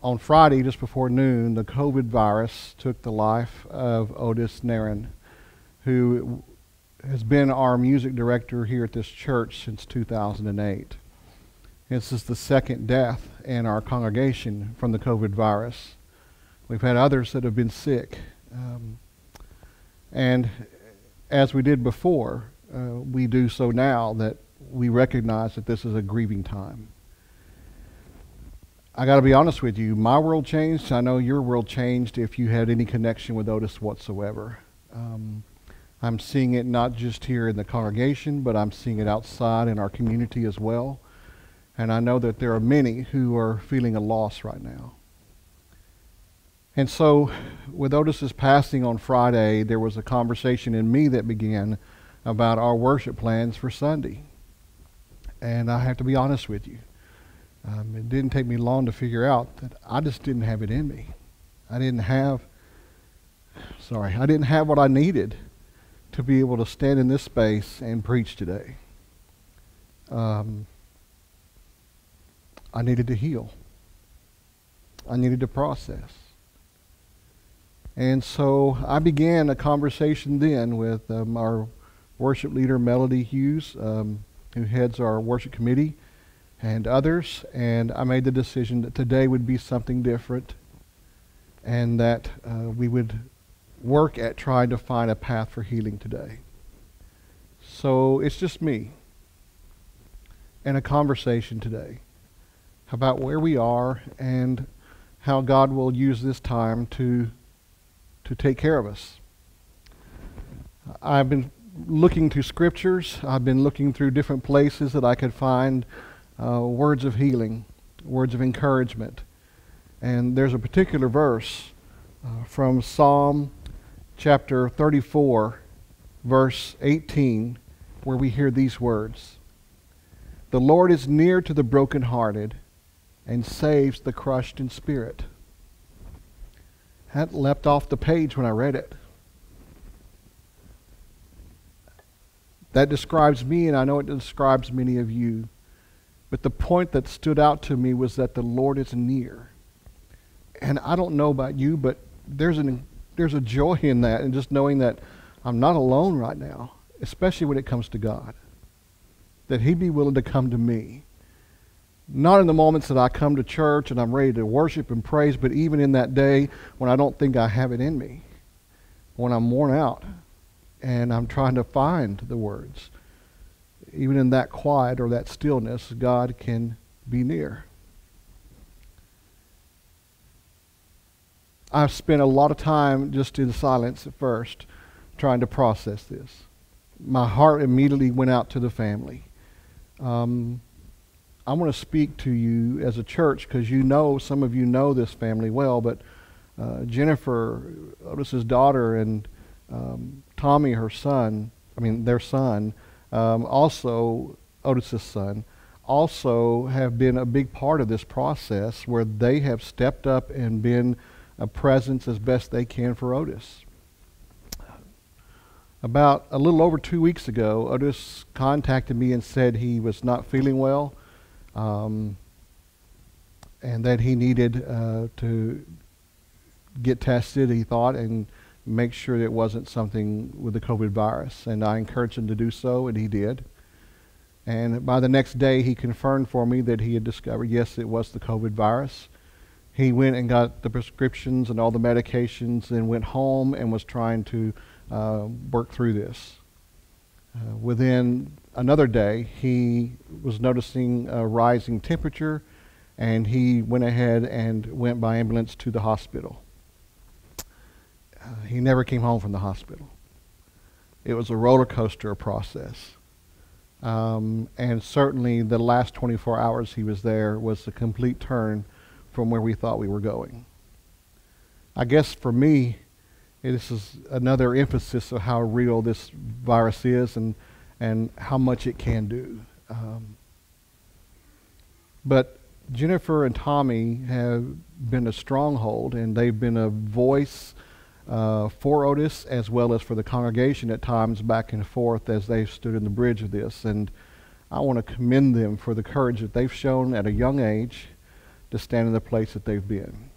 On Friday, just before noon, the COVID virus took the life of Otis Naron, who has been our music director here at this church since 2008. This is the second death in our congregation from the COVID virus. We've had others that have been sick. And as we did before, we do so now that we recognize that this is a grieving time. I got to be honest with you, my world changed. I know your world changed if you had any connection with Otis whatsoever. I'm seeing it not just here in the congregation, but I'm seeing it outside in our community as well. And I know that there are many who are feeling a loss right now. And so, with Otis's passing on Friday, there was a conversation in me that began about our worship plans for Sunday. And I have to be honest with you. It didn't take me long to figure out that I just didn't have it in me. I didn't have what I needed to be able to stand in this space and preach today. I needed to heal. I needed to process. And so I began a conversation then with our worship leader, Melody Hughes, who heads our worship committee, and others, and I made the decision that today would be something different, and that we would work at trying to find a path for healing today. So it's just me and a conversation today about where we are and how God will use this time to take care of us. I've been looking through scriptures. I've been looking through different places that I could find words of healing, words of encouragement. And there's a particular verse from Psalm chapter 34, verse 18, where we hear these words: "The Lord is near to the brokenhearted and saves the crushed in spirit." That leapt off the page when I read it. That describes me, and I know it describes many of you. But the point that stood out to me was that the Lord is near. And I don't know about you, but there's a joy in that, and just knowing that I'm not alone right now, especially when it comes to God. That He'd be willing to come to me. Not in the moments that I come to church and I'm ready to worship and praise, but even in that day when I don't think I have it in me. When I'm worn out and I'm trying to find the words. Even in that quiet or that stillness, God can be near. I've spent a lot of time just in silence at first, trying to process this. My heart immediately went out to the family. I want to speak to you as a church because some of you know this family well, but Jennifer, Otis's daughter, and Tommy, their son, also Otis's son, also have been a big part of this process where they have stepped up and been a presence as best they can for Otis. About a little over 2 weeks ago, Otis contacted me and said he was not feeling well, and that he needed to get tested, he thought, and make sure that it wasn't something with the COVID virus. And I encouraged him to do so, and he did. And by the next day, he confirmed for me that he had discovered, yes, it was the COVID virus. He went and got the prescriptions and all the medications and went home and was trying to work through this. Within another day, he was noticing a rising temperature, and he went ahead and went by ambulance to the hospital. He never came home from the hospital. It was a roller coaster process. And certainly the last 24 hours he was there was a complete turn from where we thought we were going. I guess for me, this is another emphasis of how real this virus is and how much it can do. But Jennifer and Tommy have been a stronghold, and they've been a voice for Otis as well as for the congregation at times, back and forth as they've stood in the bridge of this. And I want to commend them for the courage that they've shown at a young age to stand in the place that they've been.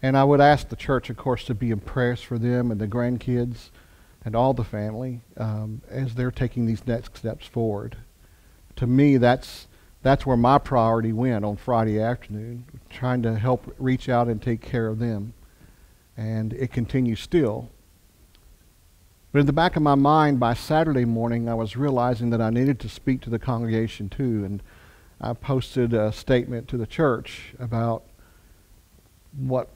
And I would ask the church, of course, to be in prayers for them and the grandkids and all the family as they're taking these next steps forward. To me, that's where my priority went on Friday afternoon, trying to help reach out and take care of them. And it continues still. But in the back of my mind, by Saturday morning, I was realizing that I needed to speak to the congregation too. And I posted a statement to the church about what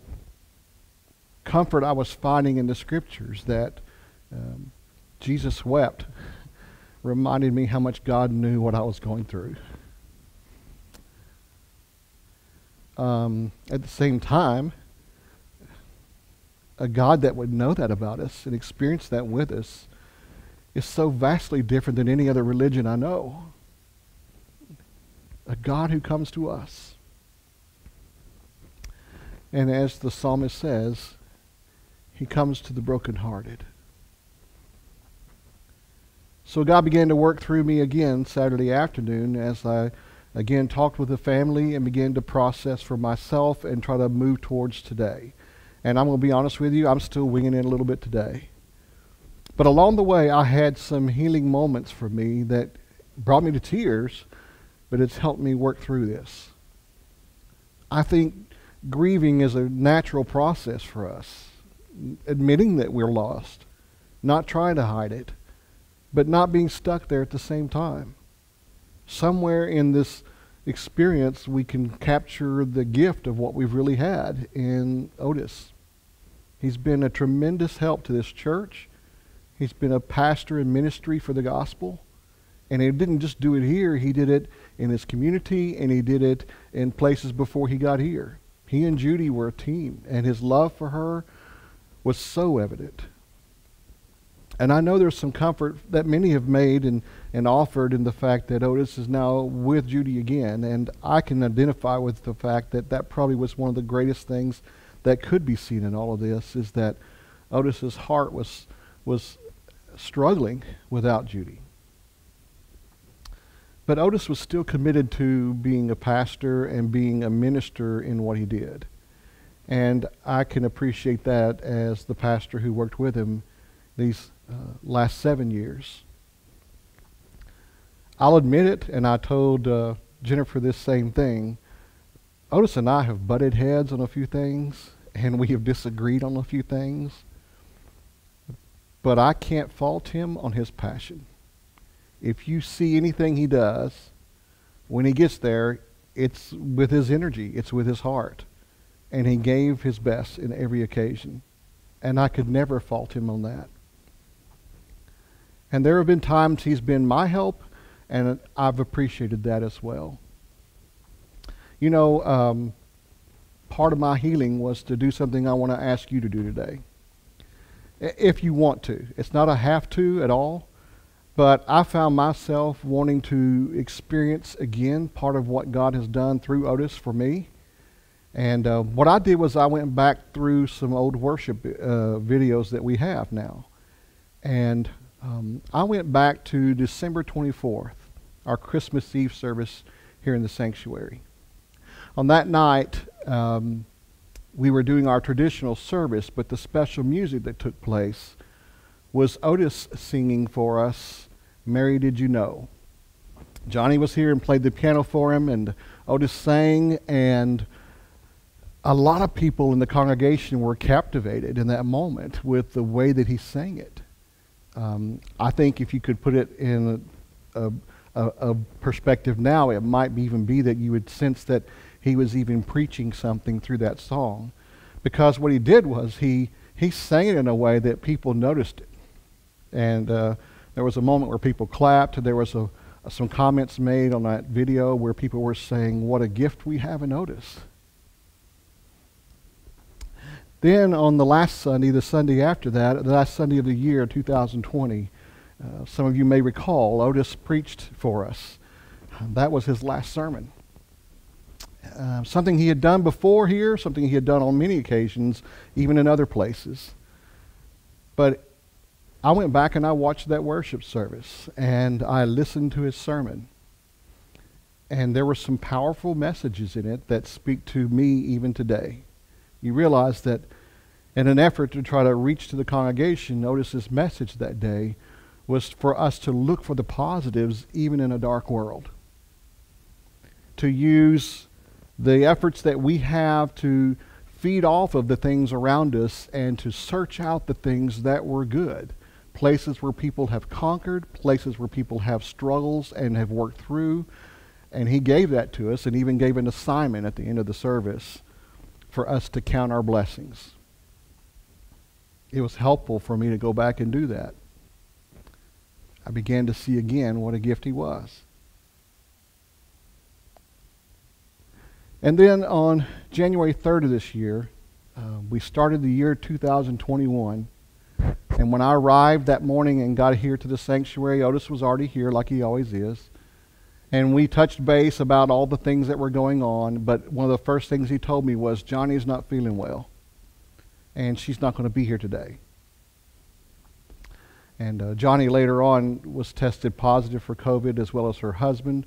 comfort I was finding in the scriptures, that Jesus wept, reminded me how much God knew what I was going through. At the same time, a God that would know that about us and experience that with us is so vastly different than any other religion I know. A God who comes to us. And as the psalmist says, he comes to the brokenhearted. So God began to work through me again Saturday afternoon as I again talked with the family and began to process for myself and try to move towards today. And I'm going to be honest with you, I'm still winging it a little bit today. But along the way, I had some healing moments for me that brought me to tears, but it's helped me work through this. I think grieving is a natural process for us. Admitting that we're lost, not trying to hide it, but not being stuck there at the same time. Somewhere in this experience, we can capture the gift of what we've really had in Otis. He's been a tremendous help to this church. He's been a pastor in ministry for the gospel. And he didn't just do it here, he did it in his community, and he did it in places before he got here. He and Judy were a team, and his love for her was so evident. And I know there's some comfort that many have made and offered in the fact that Otis is now with Judy again. And I can identify with the fact that that probably was one of the greatest things that could be seen in all of this, is that Otis's heart was struggling without Judy. But Otis was still committed to being a pastor and being a minister in what he did. And I can appreciate that as the pastor who worked with him these last 7 years. I'll admit it, and I told Jennifer this same thing. Otis and I have butted heads on a few things, and we have disagreed on a few things. But I can't fault him on his passion. If you see anything he does, when he gets there, it's with his energy, it's with his heart. And he gave his best in every occasion. And I could never fault him on that. And there have been times he's been my help, and I've appreciated that as well. You know, part of my healing was to do something I want to ask you to do today. If you want to. It's not a have to at all, but I found myself wanting to experience again part of what God has done through Otis for me. And what I did was I went back through some old worship videos that we have now. And I went back to December 24th, our Christmas Eve service here in the sanctuary. On that night, we were doing our traditional service, but the special music that took place was Otis singing for us, "Mary, Did You Know?" Johnny was here and played the piano for him, and Otis sang, and a lot of people in the congregation were captivated in that moment with the way that he sang it. I think if you could put it in a perspective now, it might even be that you would sense that he was even preaching something through that song. Because what he did was he sang it in a way that people noticed it. And there was a moment where people clapped. There was some comments made on that video where people were saying, "What a gift we have in Otis." Then on the last Sunday, the Sunday after that, the last Sunday of the year, 2020, some of you may recall, Otis preached for us. That was his last sermon. Something he had done before here, something he had done on many occasions, even in other places. But I went back and I watched that worship service, and I listened to his sermon. And there were some powerful messages in it that speak to me even today. You realize that in an effort to try to reach to the congregation, Otis's message that day was for us to look for the positives even in a dark world. To use the efforts that we have to feed off of the things around us and to search out the things that were good. Places where people have conquered, places where people have struggles and have worked through. And he gave that to us and even gave an assignment at the end of the service for us to count our blessings. It was helpful for me to go back and do that. I began to see again what a gift he was. And then on January 3rd of this year, we started the year 2021. And when I arrived that morning and got here to the sanctuary, Otis was already here like he always is. And we touched base about all the things that were going on. But one of the first things he told me was, Johnny's not feeling well. And she's not going to be here today. And Johnny later on was tested positive for COVID, as well as her husband.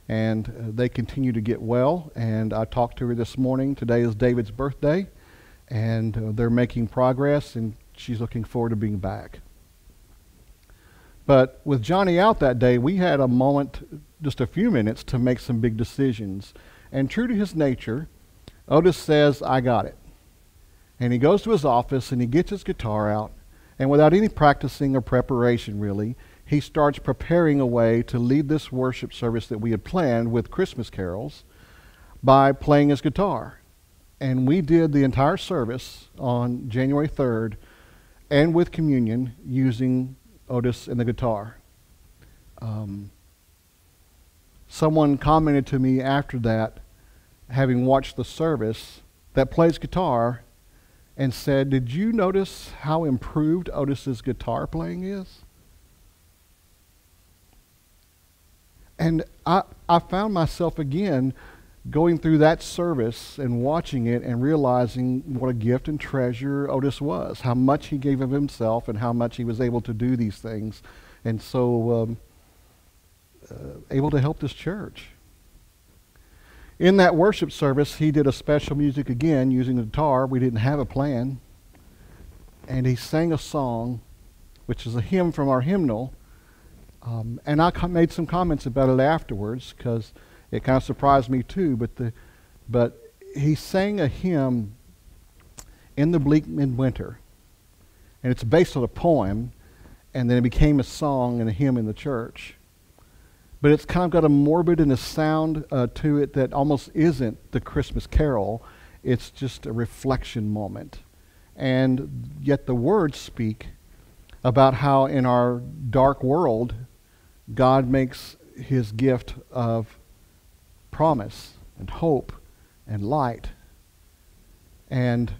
And they continue to get well. And I talked to her this morning. Today is David's birthday. And they're making progress. And she's looking forward to being back. But with Johnny out that day, we had a moment, just a few minutes, to make some big decisions. And true to his nature, Otis says, I got it. And he goes to his office and he gets his guitar out. And without any practicing or preparation, really, he starts preparing a way to lead this worship service that we had planned with Christmas carols by playing his guitar. And we did the entire service on January 3rd and with communion using Otis and the guitar. Someone commented to me after that, having watched the service, that plays guitar, and said, did you notice how improved Otis's guitar playing is? And I found myself again going through that service and watching it and realizing what a gift and treasure Otis was, how much he gave of himself and how much he was able to do these things, and so able to help this church. In that worship service, he did a special music again using the guitar. We didn't have a plan. And he sang a song, which is a hymn from our hymnal. And I made some comments about it afterwards because it kind of surprised me too. But he sang a hymn in the bleak midwinter. And it's based on a poem. And then it became a song and a hymn in the church. But it's kind of got a morbid and a sound to it that almost isn't the Christmas carol. It's just a reflection moment. And yet the words speak about how in our dark world, God makes his gift of promise and hope and light. And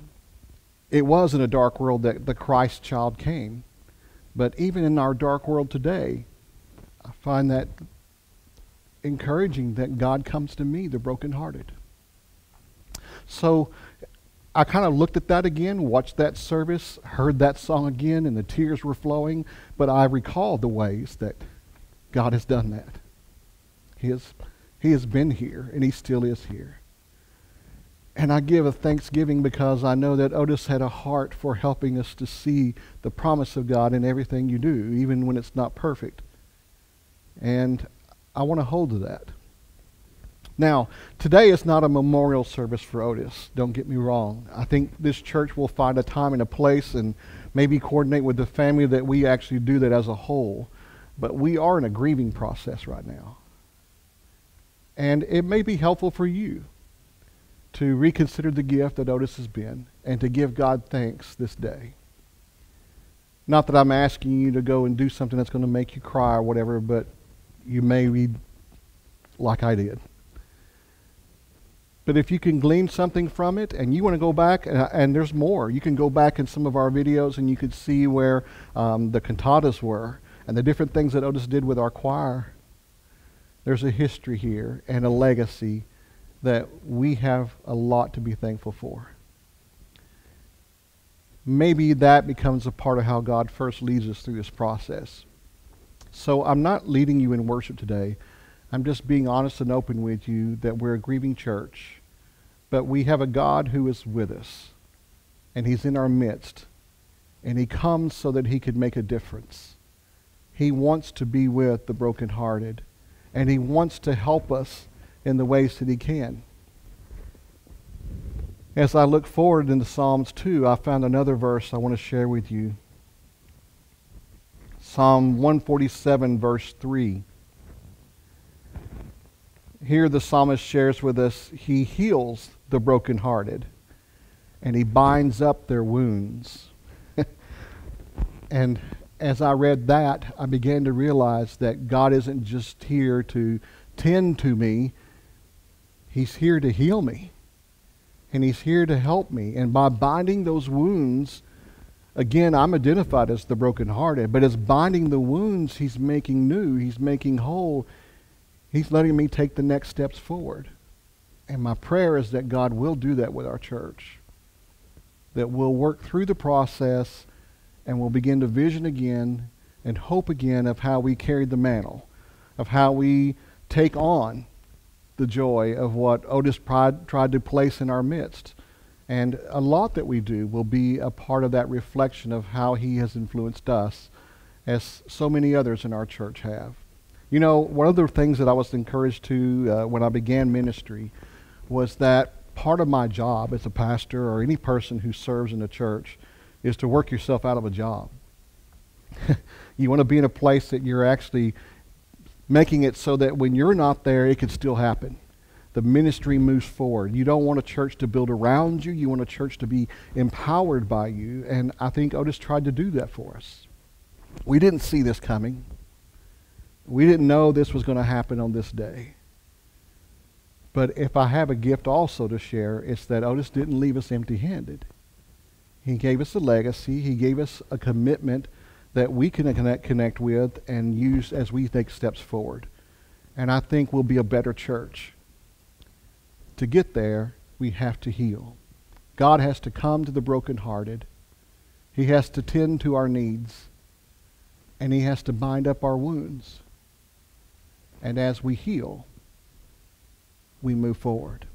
it was in a dark world that the Christ child came. But even in our dark world today, I find that encouraging that God comes to me, the brokenhearted. So I kind of looked at that again, watched that service, heard that song again, and the tears were flowing, but I recalled the ways that God has done that. He has been here, and he still is here. And I give a thanksgiving because I know that Otis had a heart for helping us to see the promise of God in everything you do, even when it's not perfect. And I want to hold to that. Now, today is not a memorial service for Otis. Don't get me wrong. I think this church will find a time and a place and maybe coordinate with the family that we actually do that as a whole. But we are in a grieving process right now. And it may be helpful for you to reconsider the gift that Otis has been and to give God thanks this day. Not that I'm asking you to go and do something that's going to make you cry or whatever, but you may read like I did. But if you can glean something from it and you want to go back, and there's more, you can go back in some of our videos and you could see where the cantatas were and the different things that Otis did with our choir. There's a history here and a legacy that we have a lot to be thankful for. Maybe that becomes a part of how God first leads us through this process. So I'm not leading you in worship today. I'm just being honest and open with you that we're a grieving church, but we have a God who is with us, and he's in our midst, and he comes so that he could make a difference. He wants to be with the brokenhearted, and he wants to help us in the ways that he can. As I look forward into Psalms 2, I found another verse I want to share with you. Psalm 147, verse 3. Here the psalmist shares with us, he heals the brokenhearted, and he binds up their wounds. And as I read that, I began to realize that God isn't just here to tend to me, he's here to heal me. And he's here to help me. And by binding those wounds, again, I'm identified as the brokenhearted, but as binding the wounds, he's making new, he's making whole. He's letting me take the next steps forward. And my prayer is that God will do that with our church. That we'll work through the process and we'll begin to vision again and hope again of how we carried the mantle, of how we take on the joy of what Otis tried to place in our midst. And a lot that we do will be a part of that reflection of how he has influenced us, as so many others in our church have. You know, one of the things that I was encouraged to when I began ministry was that part of my job as a pastor or any person who serves in a church is to work yourself out of a job. You want to be in a place that you're actually making it so that when you're not there, it can still happen. The ministry moves forward. You don't want a church to build around you. You want a church to be empowered by you. And I think Otis tried to do that for us. We didn't see this coming. We didn't know this was going to happen on this day. But if I have a gift also to share, it's that Otis didn't leave us empty-handed. He gave us a legacy. He gave us a commitment that we can connect with and use as we take steps forward. And I think we'll be a better church. To get there, we have to heal. God has to come to the brokenhearted. He has to tend to our needs. And he has to bind up our wounds. And as we heal, we move forward.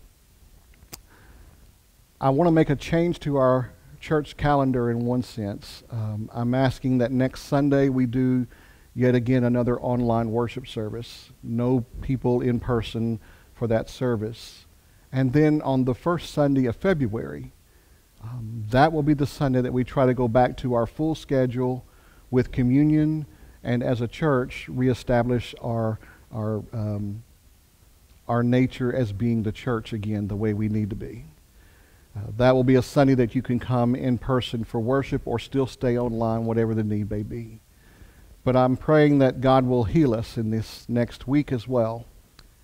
I want to make a change to our church calendar in one sense. I'm asking that next Sunday we do yet again another online worship service. No people in person for that service. And then on the first Sunday of February, that will be the Sunday that we try to go back to our full schedule with communion and as a church reestablish our nature as being the church again the way we need to be. That will be a Sunday that you can come in person for worship or still stay online, whatever the need may be. But I'm praying that God will heal us in this next week as well.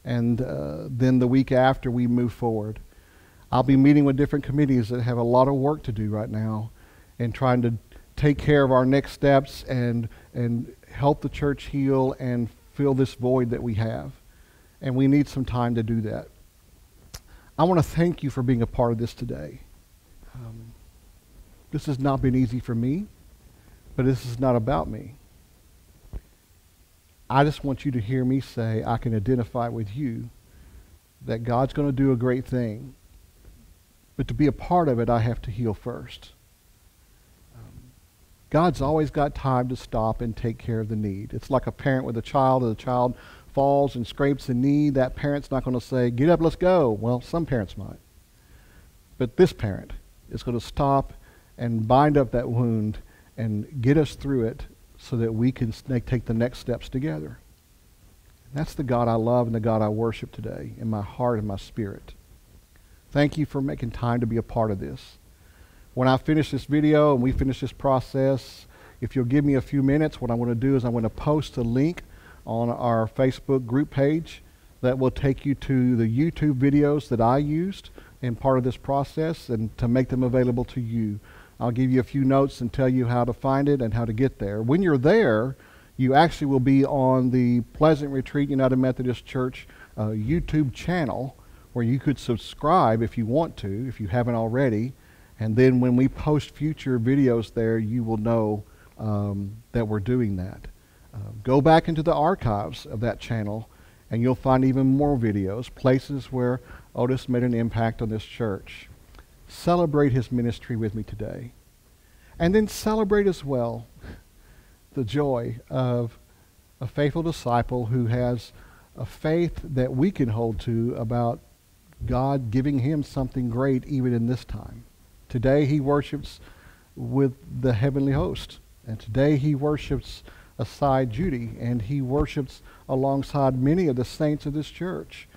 And then the week after we move forward. I'll be meeting with different committees that have a lot of work to do right now and trying to take care of our next steps and help the church heal and fill this void that we have. And we need some time to do that. I want to thank you for being a part of this today. This has not been easy for me, but this is not about me. I just want you to hear me say, I can identify with you that God's going to do a great thing. But to be a part of it, I have to heal first. God's always got time to stop and take care of the need. It's like a parent with a child, and the child falls and scrapes a knee. That parent's not going to say, get up, let's go. Well, some parents might. But this parent is going to stop and bind up that wound and get us through it so that we can take the next steps together. And that's the God I love and the God I worship today in my heart and my spirit. Thank you for making time to be a part of this. When I finish this video and we finish this process, if you'll give me a few minutes, what I'm going to do is I'm going to post a link on our Facebook group page that will take you to the YouTube videos that I used in part of this process and to make them available to you. I'll give you a few notes and tell you how to find it and how to get there. When you're there, you actually will be on the Pleasant Retreat United Methodist Church YouTube channel where you could subscribe if you want to, if you haven't already. And then when we post future videos there, you will know that we're doing that. Go back into the archives of that channel And you'll find even more videos, places where Otis made an impact on this church. Celebrate his ministry with me today. And then celebrate as well the joy of a faithful disciple who has a faith that we can hold to about God giving him something great even in this time. Today he worships with the heavenly host. And today he worships aside Judy, and he worships alongside many of the saints of this church.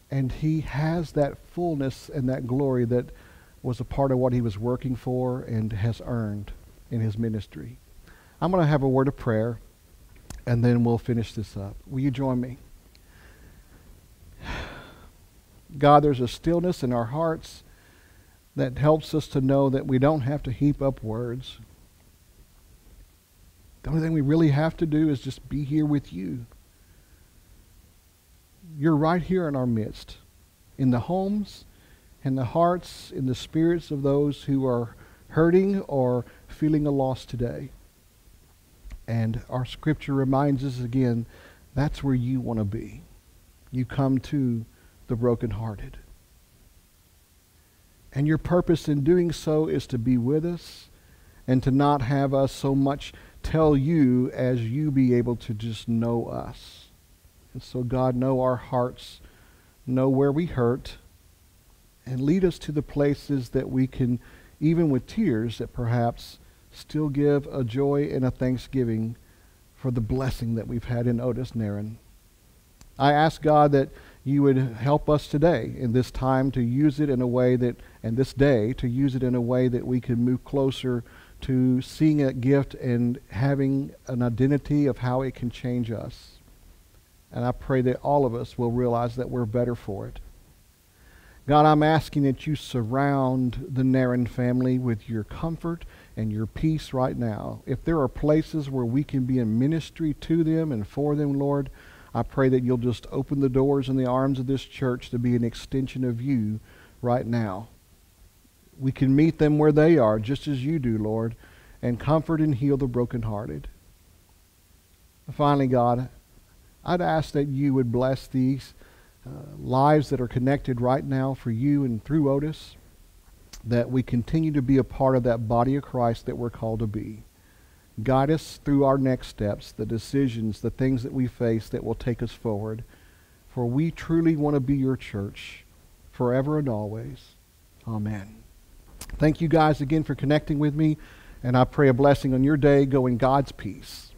And he has that fullness and that glory that was a part of what he was working for and has earned in his ministry. I'm going to have a word of prayer, and then we'll finish this up. Will you join me? God, there's a stillness in our hearts that helps us to know that we don't have to heap up words. The only thing we really have to do is just be here with you. You're right here in our midst, in the homes, in the hearts, in the spirits of those who are hurting or feeling a loss today. And our scripture reminds us again, that's where you want to be. You come to the brokenhearted. And your purpose in doing so is to be with us and to not have us so much tell you as you be able to just know us. And so God, know our hearts, know where we hurt, and lead us to the places that we can, even with tears, that perhaps still give a joy and a thanksgiving for the blessing that we've had in Otis Naron. I ask God that you would help us today in this time to use it in a way that, and this day, to use it in a way that we can move closer to seeing a gift and having an identity of how it can change us. And I pray that all of us will realize that we're better for it. God, I'm asking that you surround the Naron family with your comfort and your peace right now. If there are places where we can be in ministry to them and for them, Lord, I pray that you'll just open the doors and the arms of this church to be an extension of you right now. We can meet them where they are, just as you do, Lord, and comfort and heal the brokenhearted. Finally, God, I'd ask that you would bless these lives that are connected right now for you and through Otis, that we continue to be a part of that body of Christ that we're called to be. Guide us through our next steps, the decisions, the things that we face that will take us forward. For we truly want to be your church forever and always. Amen. Thank you guys again for connecting with me, and I pray a blessing on your day. Go in God's peace.